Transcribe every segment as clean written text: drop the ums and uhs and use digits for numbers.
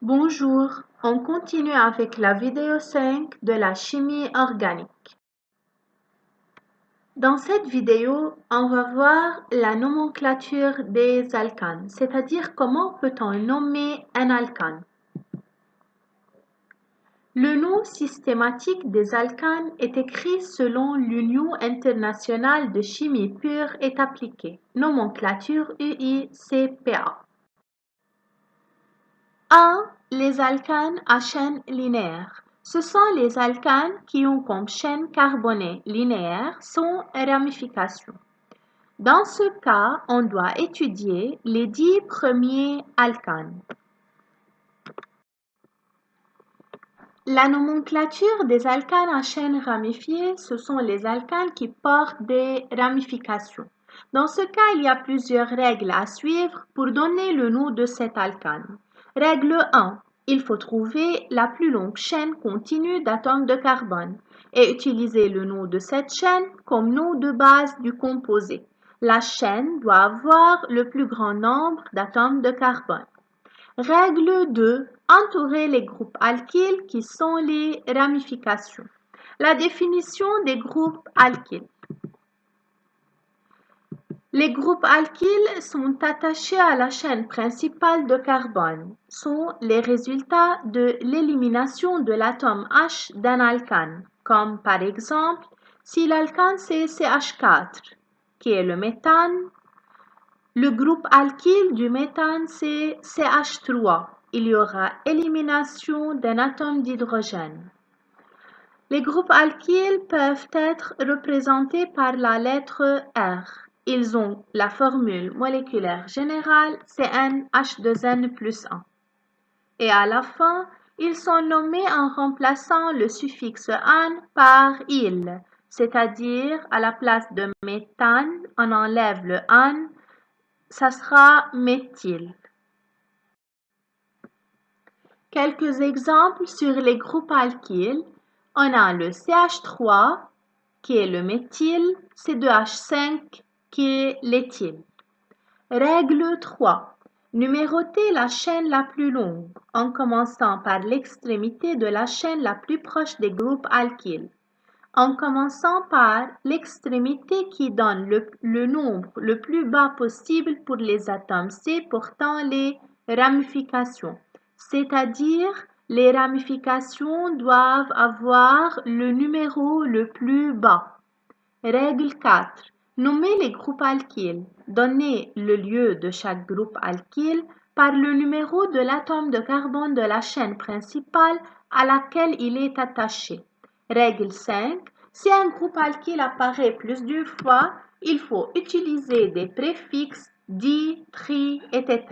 Bonjour, on continue avec la vidéo 5 de la chimie organique. Dans cette vidéo, on va voir la nomenclature des alcanes, c'est-à-dire comment peut-on nommer un alcane. Le nom systématique des alcanes est écrit selon l'Union internationale de chimie pure et appliquée, nomenclature UICPA. 1. Les alcanes à chaîne linéaire. Ce sont les alcanes qui ont comme chaîne carbonée linéaire sans ramification. Dans ce cas, on doit étudier les 10 premiers alcanes. La nomenclature des alcanes à chaîne ramifiée, ce sont les alcanes qui portent des ramifications. Dans ce cas, il y a plusieurs règles à suivre pour donner le nom de cet alcane. Règle 1. Il faut trouver la plus longue chaîne continue d'atomes de carbone et utiliser le nom de cette chaîne comme nom de base du composé. La chaîne doit avoir le plus grand nombre d'atomes de carbone. Règle 2. Entourer les groupes alkyles qui sont les ramifications. La définition des groupes alkyles. Les groupes alkyles sont attachés à la chaîne principale de carbone, sont les résultats de l'élimination de l'atome H d'un alcane, comme par exemple si l'alcane c'est CH4, qui est le méthane, le groupe alkyle du méthane c'est CH3, il y aura élimination d'un atome d'hydrogène. Les groupes alkyles peuvent être représentés par la lettre R. Ils ont la formule moléculaire générale CnH2n plus 1. Et à la fin, ils sont nommés en remplaçant le suffixe -an par -il, c'est-à-dire à la place de méthane, on enlève le -an, ça sera méthyle. Quelques exemples sur les groupes alkyles. On a le CH3 qui est le méthyle, C2H5 qui est l'éthyle. Règle 3. Numéroter la chaîne la plus longue en commençant par l'extrémité de la chaîne la plus proche des groupes alkyles. En commençant par l'extrémité qui donne le nombre le plus bas possible pour les atomes C portant les ramifications, c'est-à-dire les ramifications doivent avoir le numéro le plus bas. Règle 4. Nommer les groupes alkyles. Donnez le lieu de chaque groupe alkyle par le numéro de l'atome de carbone de la chaîne principale à laquelle il est attaché. Règle 5. Si un groupe alkyle apparaît plus d'une fois, il faut utiliser des préfixes di, tri, etc.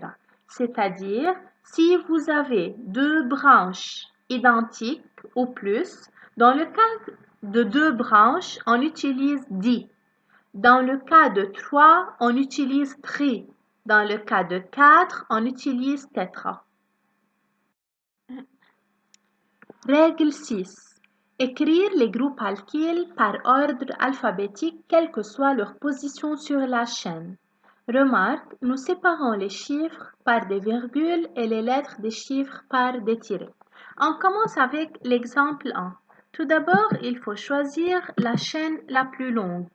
C'est-à-dire, si vous avez deux branches identiques ou plus, dans le cas de deux branches, on utilise di. Dans le cas de 3, on utilise tri. Dans le cas de 4, on utilise tétra. Règle 6. Écrire les groupes alkyles par ordre alphabétique, quelle que soit leur position sur la chaîne. Remarque, nous séparons les chiffres par des virgules et les lettres des chiffres par des tirets. On commence avec l'exemple 1. Tout d'abord, il faut choisir la chaîne la plus longue.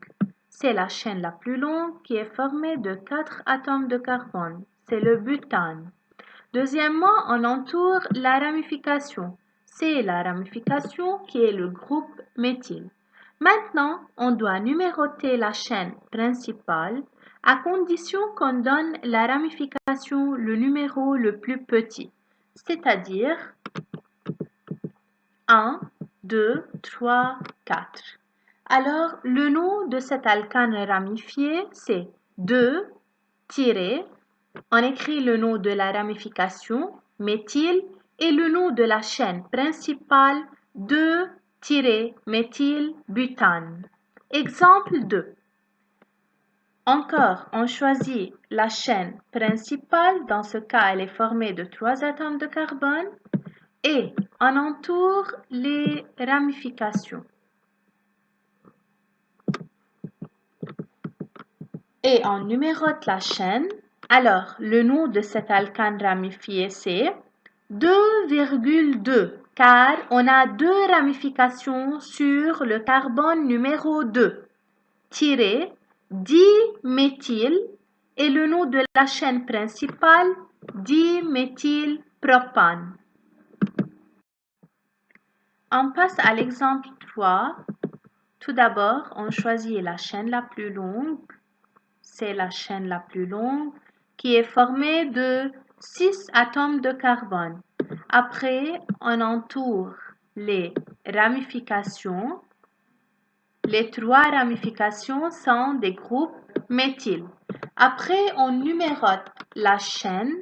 C'est la chaîne la plus longue qui est formée de 4 atomes de carbone. C'est le butane. Deuxièmement, on entoure la ramification. C'est la ramification qui est le groupe méthyle. Maintenant, on doit numéroter la chaîne principale à condition qu'on donne la ramification le numéro le plus petit, c'est-à-dire 1, 2, 3, 4. Alors, le nom de cet alcane ramifié, c'est 2, on écrit le nom de la ramification, méthyle, et le nom de la chaîne principale, 2-méthylbutane. Exemple 2. Encore, on choisit la chaîne principale, dans ce cas, elle est formée de 3 atomes de carbone, et on entoure les ramifications. Et on numérote la chaîne. Alors, le nom de cet alcane ramifié, c'est 2,2 car on a deux ramifications sur le carbone numéro 2. Tiré, diméthyl et le nom de la chaîne principale, diméthylpropane. On passe à l'exemple 3. Tout d'abord, on choisit la chaîne la plus longue. C'est la chaîne la plus longue qui est formée de 6 atomes de carbone. Après, on entoure les ramifications. Les 3 ramifications sont des groupes méthyl. Après, on numérote la chaîne.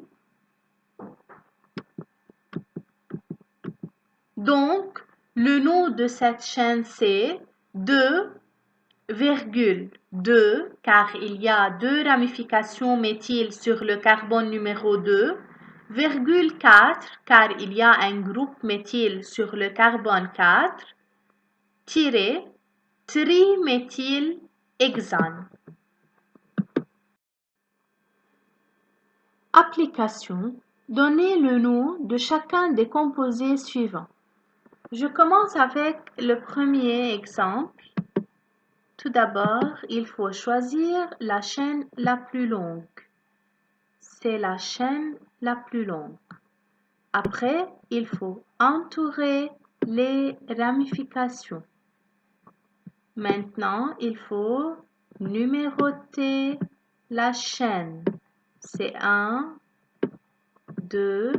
Donc, le nom de cette chaîne, c'est 2,2 car il y a deux ramifications méthyl sur le carbone numéro 2, 4 car il y a un groupe méthyl sur le carbone 4, tiré triméthylhexane. Application. Donnez le nom de chacun des composés suivants. Je commence avec le premier exemple. Tout d'abord, il faut choisir la chaîne la plus longue. C'est la chaîne la plus longue. Après, il faut entourer les ramifications. Maintenant, il faut numéroter la chaîne. C'est 1, 2,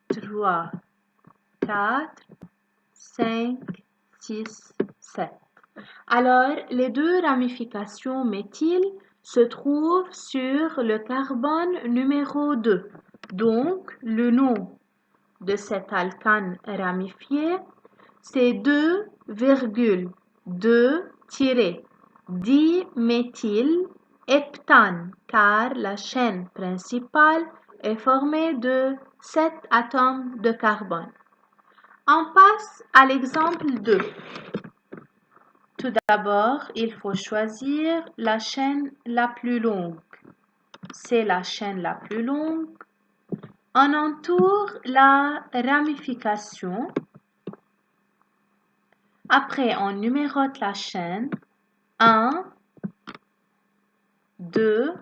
3, 4, 5, 6, 7. Alors, les deux ramifications méthyl se trouvent sur le carbone numéro 2. Donc, le nom de cet alcane ramifié, c'est 2,2-diméthylheptane car la chaîne principale est formée de 7 atomes de carbone. On passe à l'exemple 2. Tout d'abord, il faut choisir la chaîne la plus longue. C'est la chaîne la plus longue. On entoure la ramification. Après, on numérote la chaîne. 1, 2,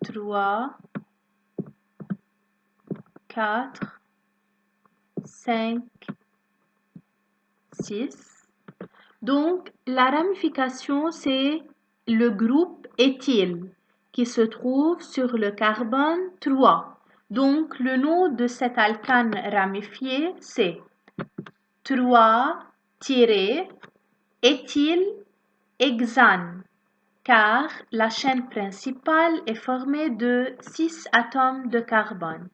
3, 4, 5, 6. Donc, la ramification, c'est le groupe éthyle qui se trouve sur le carbone 3. Donc, le nom de cet alcane ramifié, c'est 3-éthylhexane car la chaîne principale est formée de 6 atomes de carbone.